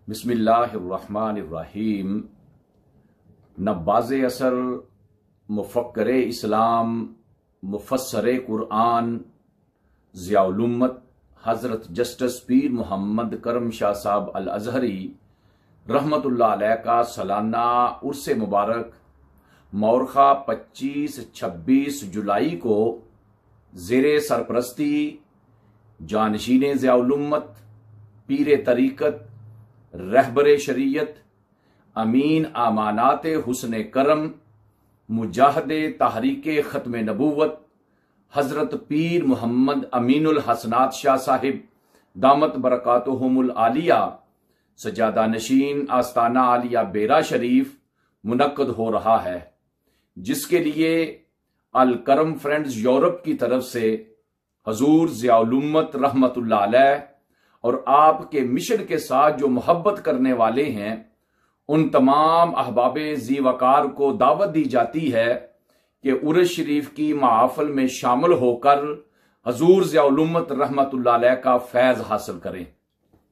बिस्मिल्लाहिर्रहमानिर्रहीम। नब्बाज़ असर, मुफक्कर इस्लाम, मुफस्सर कुरान, ज़ियाउल उम्मत हज़रत जस्टिस पीर मोहम्मद करम शाह साहब अल अज़हरी रहमतुल्लाह अलैह का सालाना उर्स मुबारक मौरखा 25-26 जुलाई को ज़ेरे सरपरस्ती जानशीन ज़ियाउल उम्मत, पीर तरीक़त, रहबर शरीयत, अमीन आमानात हुस्न करम, मुजाहिद तहरीक ख़त्म नबूवत हज़रत पीर मोहम्मद अमीनुल हसनात शाह साहिब दामत बरकातुहुमुल आलिया सजादा नशीन आस्ताना आलिया बेरा शरीफ मुनक्कद हो रहा है, जिसके लिए अल करम फ्रेंड्स यूरोप की तरफ से हजूर ज़ियाउल उम्मत रहमतुल्लाह अलैह और आपके मिशन के साथ जो मोहब्बत करने वाले हैं उन तमाम अहबाबे ज़ी वकार को दावत दी जाती है कि उर्स शरीफ की महफिल में शामिल होकर हजूर ज़ियाउल उम्मत रहमतुल्लाह अलैह का फैज़ हासिल करें।